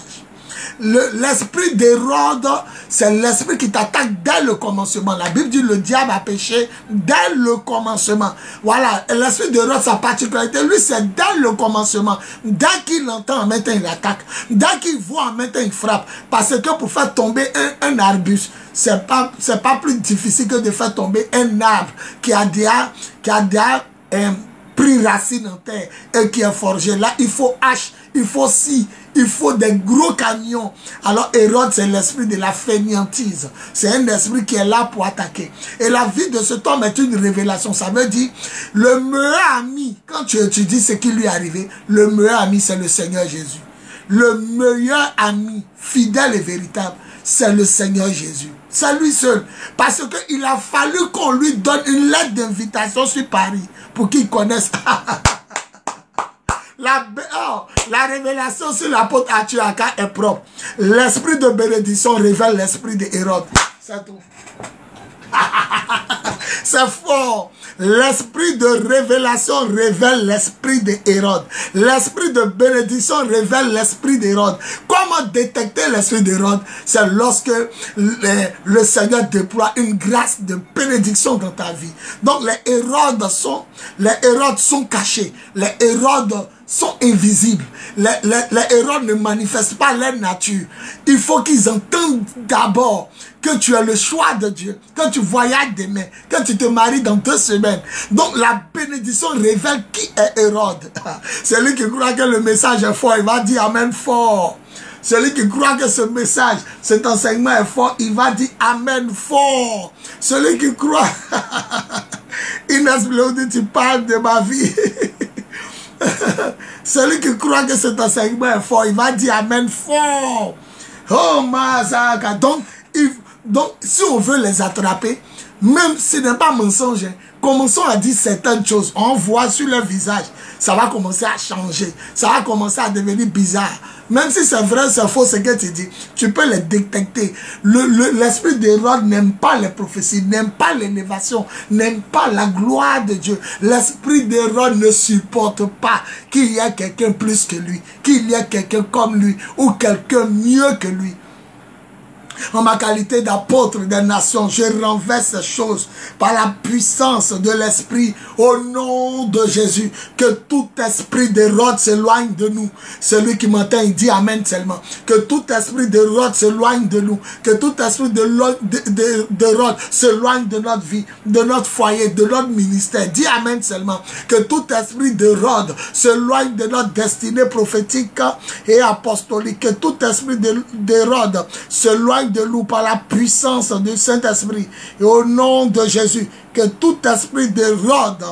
L'esprit d'Hérode, c'est l'esprit qui t'attaque dès le commencement. La Bible dit le diable a péché dès le commencement. Voilà, l'esprit d'Hérode, sa particularité, lui, c'est dès le commencement. Dès qu'il entend en même temps, il attaque. Dès qu'il voit en même temps, il frappe. Parce que pour faire tomber un arbuste, c'est pas plus difficile que de faire tomber un arbre qui a déjà pris racine en terre et qui est forgé. Là, il faut hache, il faut scie, il faut des gros camions. Alors Hérode, c'est l'esprit de la fainéantise. C'est un esprit qui est là pour attaquer. Et la vie de cet homme est une révélation. Ça veut dire, le meilleur ami, quand tu étudies ce qui lui est arrivé, le meilleur ami, c'est le Seigneur Jésus. Le meilleur ami, fidèle et véritable, c'est le Seigneur Jésus. C'est lui seul. Parce qu'il a fallu qu'on lui donne une lettre d'invitation sur Paris pour qu'il connaisse. La révélation sur l'apôtre Atuaka est propre. L'esprit de bénédiction révèle l'esprit de Hérode. C'est tout. C'est fort. L'esprit de révélation révèle l'esprit de Hérode. L'esprit de bénédiction révèle l'esprit d'Hérode. Comment détecter l'esprit d'Hérode? C'est lorsque le Seigneur déploie une grâce de bénédiction dans ta vie. Donc les Hérodes sont cachés. Les Hérodes sont invisibles. Les Hérodes ne manifestent pas leur nature. Il faut qu'ils entendent d'abord que tu as le choix de Dieu, que tu voyages demain, que tu te maries dans 2 semaines. Donc la bénédiction révèle qui est Hérode. Celui qui croit que le message est fort, il va dire Amen fort. Celui qui croit que ce message, cet enseignement est fort, il va dire Amen fort. Celui qui croit, Inès Blondie, tu parles de ma vie. Celui qui croit que cet enseignement est fort, il va dire Amen fort. Oh Mazaka. Donc, si on veut les attraper, même si ce n'est pas mensonge, commençons à dire certaines choses. On voit sur leur visage, ça va commencer à changer. Ça va commencer à devenir bizarre. Même si c'est vrai, c'est faux ce que tu dis, tu peux les détecter. L'esprit d'Hérode n'aime pas les prophéties, n'aime pas l'élévation, n'aime pas la gloire de Dieu. L'esprit d'Hérode ne supporte pas qu'il y ait quelqu'un plus que lui, qu'il y ait quelqu'un comme lui ou quelqu'un mieux que lui. En ma qualité d'apôtre des nations, je renverse ces choses par la puissance de l'Esprit au nom de Jésus. Que tout esprit d'Hérode s'éloigne de nous. Celui qui m'entend, il dit Amen seulement. Que tout esprit d'Hérode s'éloigne de nous. Que tout esprit d'Hérode s'éloigne de notre vie, de notre foyer, de notre ministère. Dis Amen seulement. Que tout esprit d'Hérode s'éloigne de notre destinée prophétique et apostolique. Que tout esprit d'Hérode s'éloigne de nous par la puissance du Saint-Esprit. Et au nom de Jésus, que tout esprit d'Hérode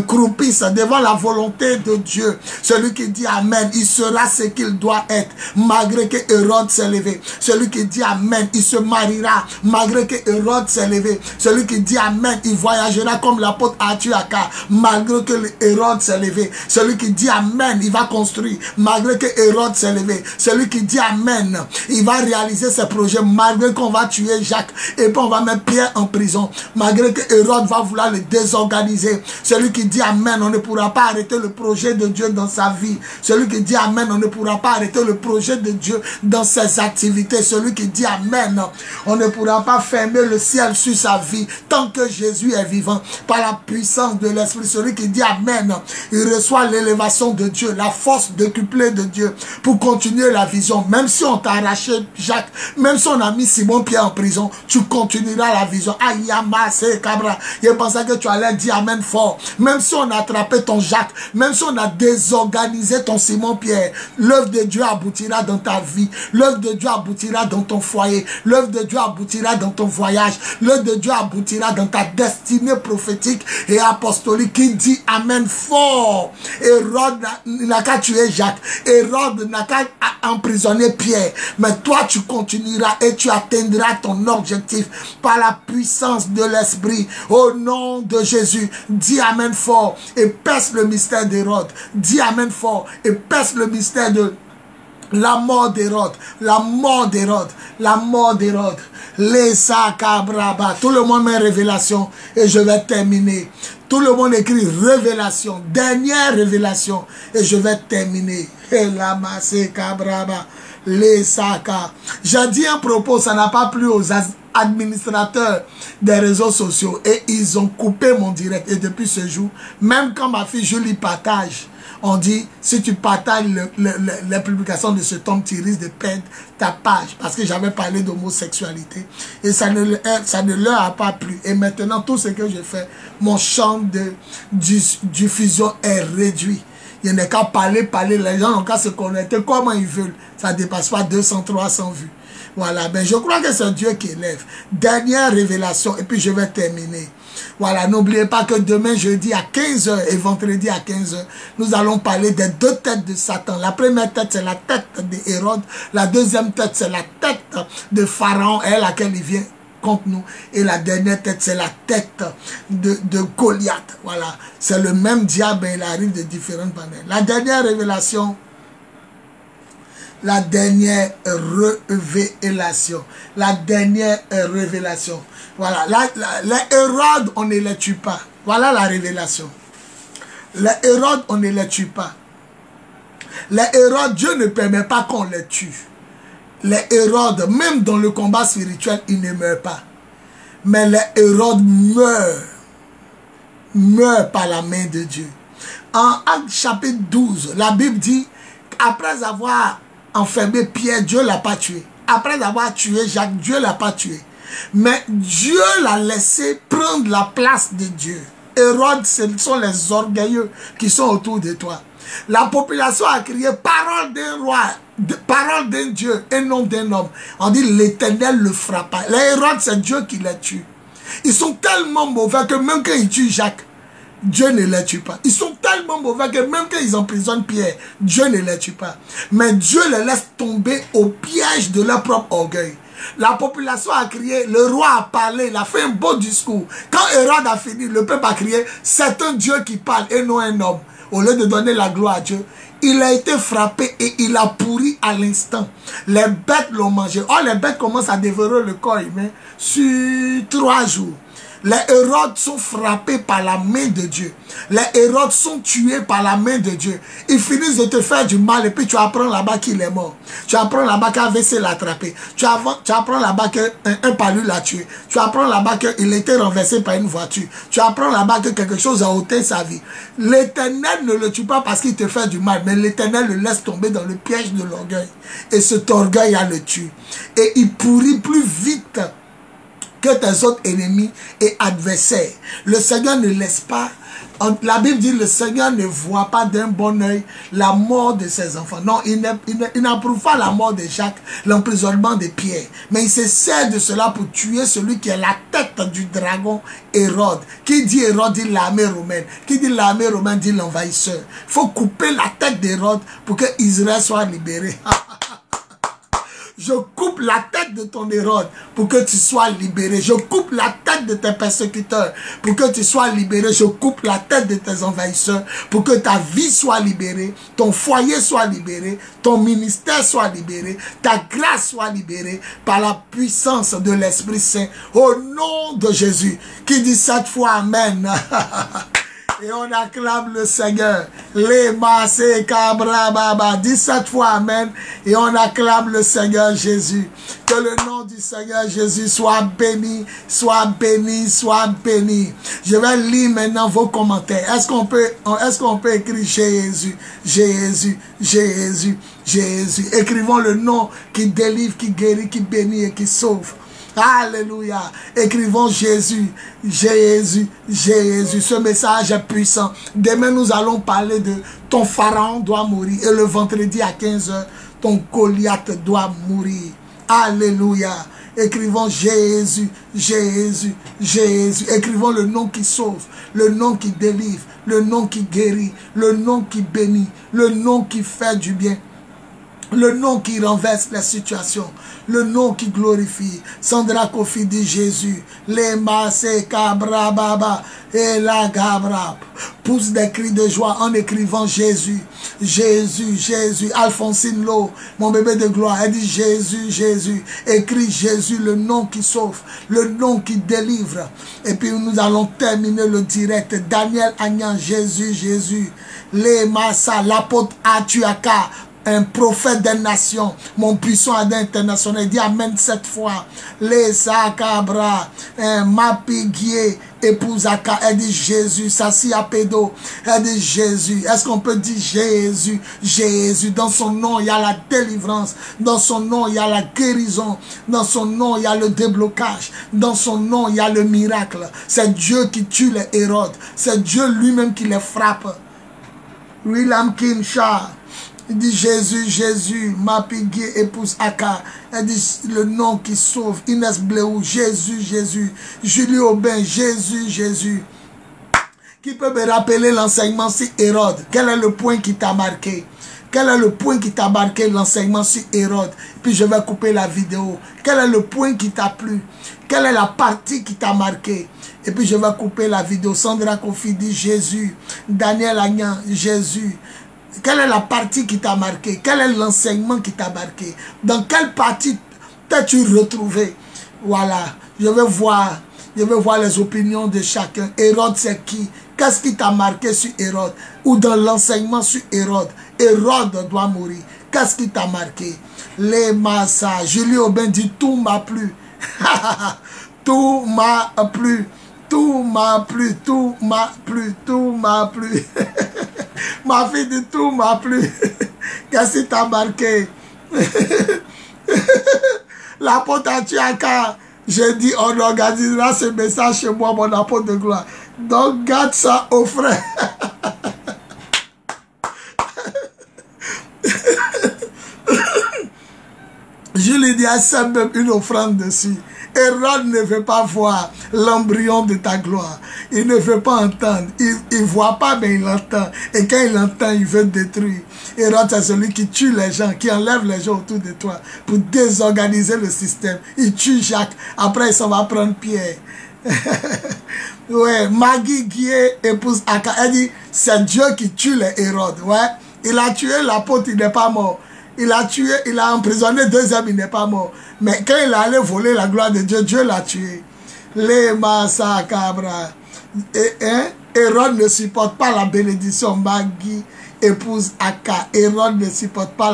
croupisse devant la volonté de Dieu. Celui qui dit Amen, il sera ce qu'il doit être, malgré que Hérode s'est levé. Celui qui dit Amen, il se mariera, malgré que Hérode s'est levé. Celui qui dit Amen, il voyagera comme l'apôtre Arthur Aka, malgré que Hérode s'est levé. Celui qui dit Amen, il va construire, malgré que Hérode s'est levé. Celui qui dit Amen, il va réaliser ses projets, malgré qu'on va tuer Jacques, et puis on va mettre Pierre en prison, malgré que Hérode va vouloir le désorganiser. Celui qui dit Amen, on ne pourra pas arrêter le projet de Dieu dans sa vie. Celui qui dit Amen, on ne pourra pas arrêter le projet de Dieu dans ses activités. Celui qui dit Amen, on ne pourra pas fermer le ciel sur sa vie tant que Jésus est vivant. Par la puissance de l'Esprit, celui qui dit Amen, il reçoit l'élévation de Dieu, la force décuplée de Dieu pour continuer la vision. Même si on t'a arraché Jacques, même si on a mis Simon-Pierre en prison, tu continueras la vision. Ayama, c'est Cabra. Je pensais que tu allais dire Amen fort. Même si on a attrapé ton Jacques, même si on a désorganisé ton Simon-Pierre, l'œuvre de Dieu aboutira dans ta vie. L'œuvre de Dieu aboutira dans ton foyer. L'œuvre de Dieu aboutira dans ton voyage. L'œuvre de Dieu aboutira dans ta destinée prophétique et apostolique. Qui dit Amen fort. Hérode n'a qu'à tuer Jacques. Hérode n'a qu'à emprisonner Pierre. Mais toi, tu continueras et tu atteindras ton objectif par la puissance de l'Esprit. Au nom de Jésus, dis Amen fort et perce le mystère d'Hérode. Dis Amen fort et perce le mystère de la mort d'Hérode. La mort d'Hérode. La mort d'Hérode. Les sakabraba. Tout le monde met révélation et je vais terminer. Tout le monde écrit révélation. Dernière révélation et je vais terminer. Et la masse kabraba. Les saka. J'ai dit un propos, ça n'a pas plu aux administrateurs des réseaux sociaux et ils ont coupé mon direct. Et depuis ce jour, même quand ma fille Julie partage, on dit, si tu partages les publications de ce tome, tu risques de perdre ta page. Parce que j'avais parlé d'homosexualité. Et ça ne leur a pas plu. Et maintenant, tout ce que je fais, mon champ de diffusion est réduit. Il n'y a qu'à parler. Les gens n'ont qu'à se connecter comment ils veulent. Ça ne dépasse pas 200, 300 vues. Voilà, ben je crois que c'est Dieu qui élève. Dernière révélation, et puis je vais terminer. Voilà, n'oubliez pas que demain, jeudi à 15 h et vendredi à 15 h, nous allons parler des deux têtes de Satan. La première tête, c'est la tête d'Hérode. La deuxième tête, c'est la tête de Pharaon, et laquelle il vient contre nous. Et la dernière tête, c'est la tête de Goliath. Voilà, c'est le même diable, il arrive de différentes manières. La dernière révélation, la dernière révélation. La dernière révélation. Voilà. Les Hérodes, on ne les tue pas. Voilà la révélation. Les Hérodes, on ne les tue pas. Les Hérodes, Dieu ne permet pas qu'on les tue. Les Hérodes, même dans le combat spirituel, ils ne meurent pas. Mais les Hérodes meurent par la main de Dieu. En Actes chapitre 12, la Bible dit, après avoir enfermé Pierre, Dieu ne l'a pas tué. Après avoir tué Jacques, Dieu ne l'a pas tué. Mais Dieu l'a laissé prendre la place de Dieu. Hérode, ce sont les orgueilleux qui sont autour de toi. La population a crié parole d'un roi, parole d'un Dieu et non d'un homme. On dit l'Éternel le frappa. Les Hérodes, c'est Dieu qui les tue. Ils sont tellement mauvais que même quand ils tuent Jacques, Dieu ne les tue pas. Ils sont tellement mauvais que même quand ils emprisonnent Pierre, Dieu ne les tue pas. Mais Dieu les laisse tomber au piège de leur propre orgueil. La population a crié, le roi a parlé, il a fait un beau discours. Quand Hérode a fini, le peuple a crié, c'est un Dieu qui parle et non un homme. Au lieu de donner la gloire à Dieu, il a été frappé et il a pourri à l'instant. Les bêtes l'ont mangé. Oh, les bêtes commencent à dévorer le corps humain sur 3 jours. Les Hérodes sont frappés par la main de Dieu. Les Hérodes sont tués par la main de Dieu. Ils finissent de te faire du mal et puis tu apprends là-bas qu'il est mort. Tu apprends là-bas qu'AVC l'a attrapé. Tu apprends là-bas qu'un palu l'a tué. Tu apprends là-bas qu'il était renversé par une voiture. Tu apprends là-bas que quelque chose a ôté sa vie. L'Éternel ne le tue pas parce qu'il te fait du mal, mais l'Éternel le laisse tomber dans le piège de l'orgueil. Et cet orgueil a le tue. Et il pourrit plus vite que tes autres ennemis et adversaires. Le Seigneur ne laisse pas, la Bible dit le Seigneur ne voit pas d'un bon oeil la mort de ses enfants. Non, il n'approuve pas la mort de Jacques, l'emprisonnement de Pierre. Mais il se sert de cela pour tuer celui qui est la tête du dragon Hérode. Qui dit Hérode dit l'armée romaine. Qui dit l'armée romaine dit l'envahisseur. Il faut couper la tête d'Hérode pour que Israël soit libéré. Je coupe la tête de ton Hérode pour que tu sois libéré. Je coupe la tête de tes persécuteurs pour que tu sois libéré. Je coupe la tête de tes envahisseurs pour que ta vie soit libérée, ton foyer soit libéré, ton ministère soit libéré, ta grâce soit libérée par la puissance de l'Esprit Saint. Au nom de Jésus, qui dit cette fois Amen. Et on acclame le Seigneur. Les massés cabra baba. 17 fois Amen. Et on acclame le Seigneur Jésus. Que le nom du Seigneur Jésus soit béni, soit béni, soit béni. Je vais lire maintenant vos commentaires. Est-ce qu'on peut écrire Jésus, Jésus, Jésus, Jésus. Écrivons le nom qui délivre, qui guérit, qui bénit et qui sauve. Alléluia. Écrivons Jésus, Jésus, Jésus. Ce message est puissant. Demain, nous allons parler de ton pharaon doit mourir. Et le vendredi à 15 h, ton Goliath doit mourir. Alléluia. Écrivons Jésus, Jésus, Jésus. Écrivons le nom qui sauve, le nom qui délivre, le nom qui guérit, le nom qui bénit, le nom qui fait du bien. Le nom qui renverse les situations. Le nom qui glorifie. Sandra Kofi dit Jésus. Lema se cabra baba. Et la gabra. Pousse des cris de joie en écrivant Jésus. Jésus, Jésus. Alphonsine Lo, mon bébé de gloire. Elle dit Jésus, Jésus. Écris Jésus, le nom qui sauve. Le nom qui délivre. Et puis nous allons terminer le direct. Daniel Agnan, Jésus, Jésus. Lema sa, l'apôtre Atuaka. Un prophète des nations, mon puissant Adam international, dit Amen 7 fois. Les Sakabra, Mapigier, épouse Aka, elle dit Jésus, Sassi Apedo, elle dit Jésus. Est-ce qu'on peut dire Jésus, Jésus? Dans son nom, il y a la délivrance. Dans son nom, il y a la guérison. Dans son nom, il y a le déblocage. Dans son nom, il y a le miracle. C'est Dieu qui tue les Hérodes. C'est Dieu lui-même qui les frappe. William Kim Shah. Il dit Jésus, Jésus, Mapigui, épouse Aka. Elle dit le nom qui sauve. Inès Bléou, Jésus, Jésus. Julie Aubin, Jésus, Jésus. Qui peut me rappeler l'enseignement sur Hérode? Quel est le point qui t'a marqué? Quel est le point qui t'a marqué l'enseignement sur Hérode? Puis je vais couper la vidéo. Quel est le point qui t'a plu? Quelle est la partie qui t'a marqué? Et puis je vais couper la vidéo. Sandra Kofi dit Jésus. Daniel Agnan, Jésus. Quelle est la partie qui t'a marqué? Quel est l'enseignement qui t'a marqué? Dans quelle partie t'es-tu retrouvé? Voilà, je vais voir les opinions de chacun. Hérode, c'est qui? Qu'est-ce qui t'a marqué sur Hérode? Ou dans l'enseignement sur Hérode? Hérode doit mourir. Qu'est-ce qui t'a marqué? Les massas. Julie Aubin dit tout m'a plu. Tout m'a plu. Tout m'a plu. Tout m'a plu. Tout m'a plu. Ma fille dit tout m'a plu. Qu'est-ce qui t'a marqué? L'apôtre Atiaka, j'ai dit on organisera ce message chez moi, mon apôtre de gloire. Donc garde ça au frère. Je lui dis, à même une offrande dessus. Hérode ne veut pas voir l'embryon de ta gloire. Il ne veut pas entendre. Il ne voit pas, mais il entend. Et quand il entend, il veut détruire. Hérode, c'est celui qui tue les gens, qui enlève les gens autour de toi pour désorganiser le système. Il tue Jacques. Après, il s'en va prendre Pierre. Ouais, Maggie Guier, épouse Aka. Elle dit, c'est Dieu qui tue les Hérodes. Ouais. Il a tué l'apôtre, il n'est pas mort. Il a tué, il a emprisonné 2 hommes, il n'est pas mort. Mais quand il est allé voler la gloire de Dieu, Dieu l'a tué. Les massacabra. Hérode ne supporte pas la bénédiction. Magui épouse Aka. Hérode ne supporte pas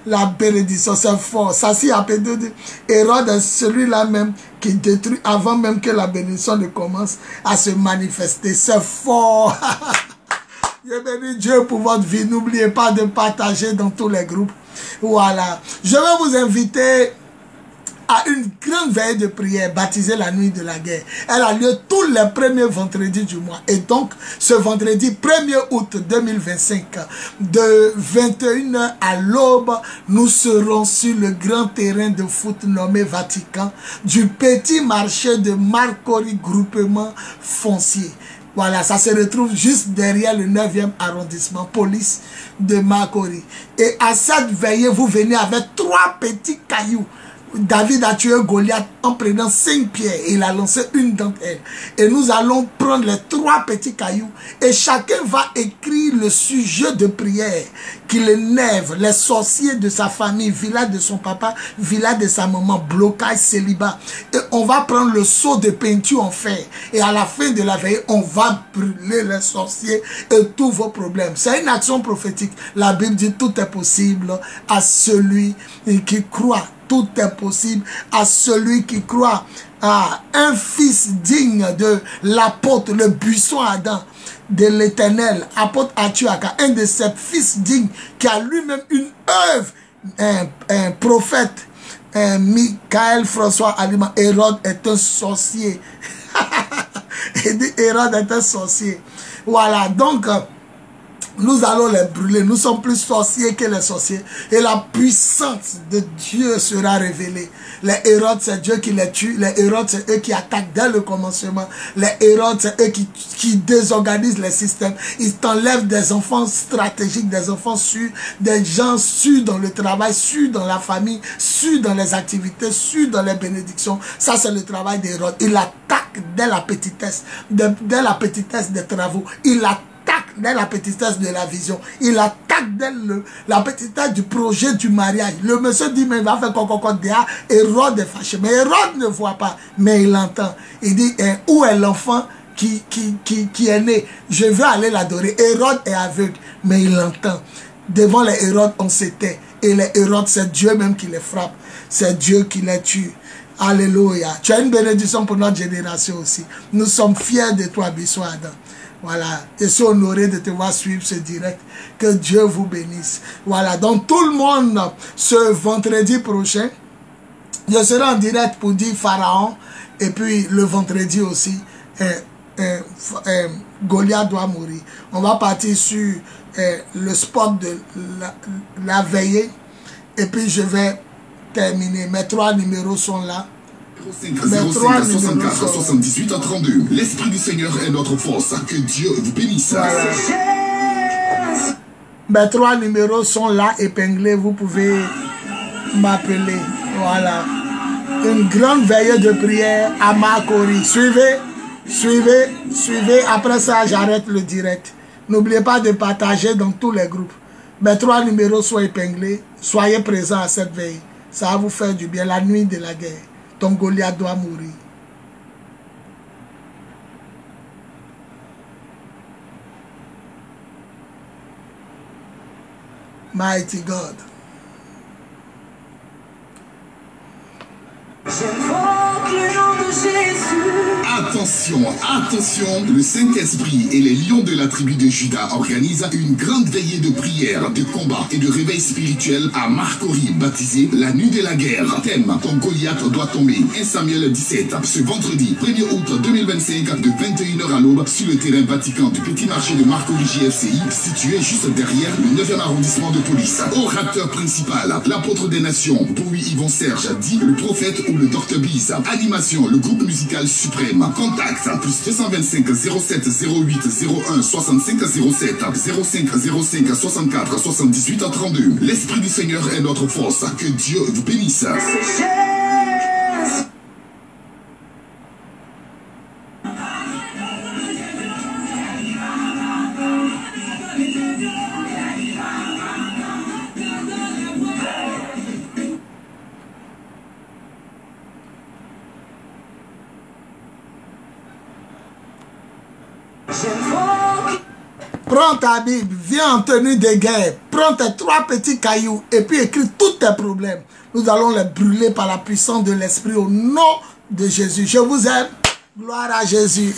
la bénédiction. C'est fort. Ça s'y appelle. Hérode est celui-là même qui détruit avant même que la bénédiction ne commence à se manifester. C'est fort. Je bénis Dieu pour votre vie. N'oubliez pas de partager dans tous les groupes. Voilà. Je vais vous inviter à une grande veille de prière baptisée la nuit de la guerre. Elle a lieu tous les premiers vendredis du mois. Et donc, ce vendredi 1er août 2025, de 21h à l'aube, nous serons sur le grand terrain de foot nommé Vatican du petit marché de Marcory, groupement foncier. Voilà, ça se retrouve juste derrière le 9e arrondissement, police de Marcory. Et à cette veillée, vous venez avec 3 petits cailloux. David a tué Goliath en prenant 5 pierres et il a lancé une d'entre elles. Et nous allons prendre les 3 petits cailloux et chacun va écrire le sujet de prière qui l'énerve, les sorciers de sa famille, village de son papa, village de sa maman, blocage, célibat. Et on va prendre le seau de peinture en fer et à la fin de la veille, on va brûler les sorciers et tous vos problèmes. C'est une action prophétique. La Bible dit tout est possible à celui qui croit. Tout est possible à celui qui croit. À un fils digne de l'apôtre, le buisson Adam de l'Éternel, apôtre Atuaka, un de ses fils dignes qui a lui-même une œuvre, un prophète, Michael François Alima. Hérode est un sorcier. Il dit Hérode est un sorcier. Voilà, donc nous allons les brûler. Nous sommes plus sorciers que les sorciers. Et la puissance de Dieu sera révélée. Les Hérodes, c'est Dieu qui les tue. Les Hérodes, c'est eux qui attaquent dès le commencement. Les Hérodes, c'est eux qui désorganisent les systèmes. Ils t'enlèvent des enfants stratégiques, des enfants sûrs, des gens sûrs dans le travail, sûrs dans la famille, sûrs dans les activités, sûrs dans les bénédictions. Ça, c'est le travail d'Hérode. Il attaque dès la petitesse, dès la petitesse des travaux. Il attaque dès la petitesse de la vision. Il attaque dès la petitesse du projet du mariage. Le monsieur dit, mais il va faire concorde. Hérode est fâché. Mais Hérode ne voit pas, mais il entend. Il dit, où est l'enfant qui est né? Je veux aller l'adorer. Hérode est aveugle, mais il entend. Devant les Hérodes, on s'était. Et les Hérodes, c'est Dieu même qui les frappe. C'est Dieu qui les tue. Alléluia. Tu as une bénédiction pour notre génération aussi. Nous sommes fiers de toi, Buisson Adam. Voilà, je suis honoré de te voir suivre ce direct. Que Dieu vous bénisse. Voilà, donc tout le monde, ce vendredi prochain, je serai en direct pour dire Pharaon. Et puis le vendredi aussi, Goliath doit mourir. On va partir sur le spot de la veillée. Et puis je vais terminer. Mes 3 numéros sont là. 05 64 78 32. L'Esprit du Seigneur est notre force. Que Dieu vous bénisse. Voilà. Mes 3 numéros sont là épinglés. Vous pouvez m'appeler. Voilà. Une grande veillée de prière à Marcory. Suivez, suivez, suivez. Après ça, j'arrête le direct. N'oubliez pas de partager dans tous les groupes. Mes 3 numéros sont épinglés. Soyez présents à cette veille. Ça va vous faire du bien. La nuit de la guerre. Ton Goliath doit mourir. Mighty God. J'invoque le nom de Jésus. Attention, attention, le Saint-Esprit et les lions de la tribu de Juda organisent une grande veillée de prière, de combat et de réveil spirituel à Marcory, baptisée la nuit de la guerre. Thème, ton Goliath doit tomber. 1 Samuel 17, ce vendredi 1er août 2025 de 21h à l'aube sur le terrain Vatican du petit marché de Marcory JFCI, situé juste derrière le 9e arrondissement de police. Orateur principal, l'apôtre des nations, Bowie Yvon Serge, dit le prophète ou le Dr Biz. Animation, le groupe musical suprême. Contact plus 225 07 08 01 65 07 05 05 64 78 32. L'Esprit du Seigneur est notre force. Que Dieu vous bénisse. Prends ta Bible, viens en tenue de guerre, prends tes 3 petits cailloux et puis écris tous tes problèmes. Nous allons les brûler par la puissance de l'Esprit au nom de Jésus. Je vous aime. Gloire à Jésus.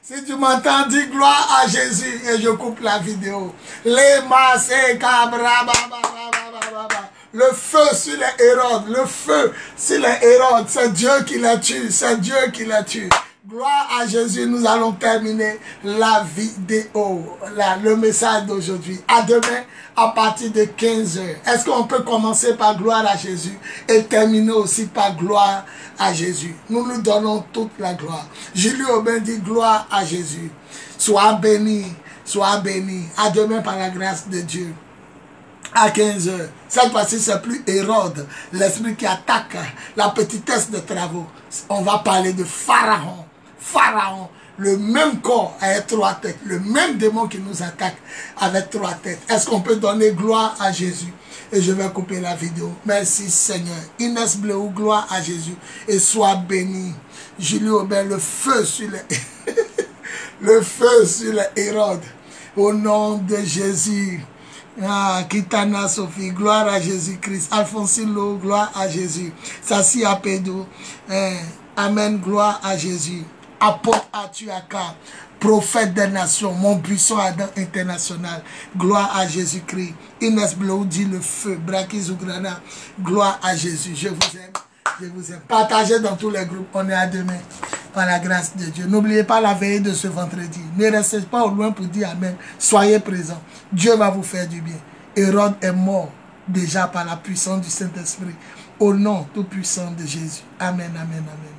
Si tu m'entends, dis gloire à Jésus et je coupe la vidéo. Le feu sur les Hérodes, le feu sur les Hérodes, c'est Dieu qui les tue, c'est Dieu qui les tue. Gloire à Jésus, nous allons terminer la vidéo, le message d'aujourd'hui. À demain, à partir de 15 h. Est-ce qu'on peut commencer par gloire à Jésus et terminer aussi par gloire à Jésus? Nous nous donnons toute la gloire. Julie Aubin dit gloire à Jésus. Sois béni, sois béni. À demain par la grâce de Dieu. À 15 h. Cette fois-ci, c'est plus Hérode, l'esprit qui attaque la petitesse de travaux. On va parler de Pharaon. Pharaon, le même corps avec 3 têtes, le même démon qui nous attaque avec 3 têtes. Est-ce qu'on peut donner gloire à Jésus? Et je vais couper la vidéo. Merci Seigneur. Inès Bleu, gloire à Jésus. Et sois béni. Julie Aubin, le feu sur les... le feu sur les Hérodes. Au nom de Jésus. Ah, Kitana Sophie, gloire à Jésus-Christ. Alphonsine Lo, gloire à Jésus. Sassi Apédo, amen, gloire à Jésus. Apôtre Atuaka, prophète des nations, mon buisson Adam international, gloire à Jésus-Christ. Inès Blou dit le feu, Braki Zougrana, gloire à Jésus. Je vous aime, je vous aime. Partagez dans tous les groupes, on est à demain, par la grâce de Dieu. N'oubliez pas la veillée de ce vendredi. Ne restez pas au loin pour dire amen. Soyez présents. Dieu va vous faire du bien. Hérode est mort déjà par la puissance du Saint-Esprit. Au nom tout puissant de Jésus. Amen, amen, amen.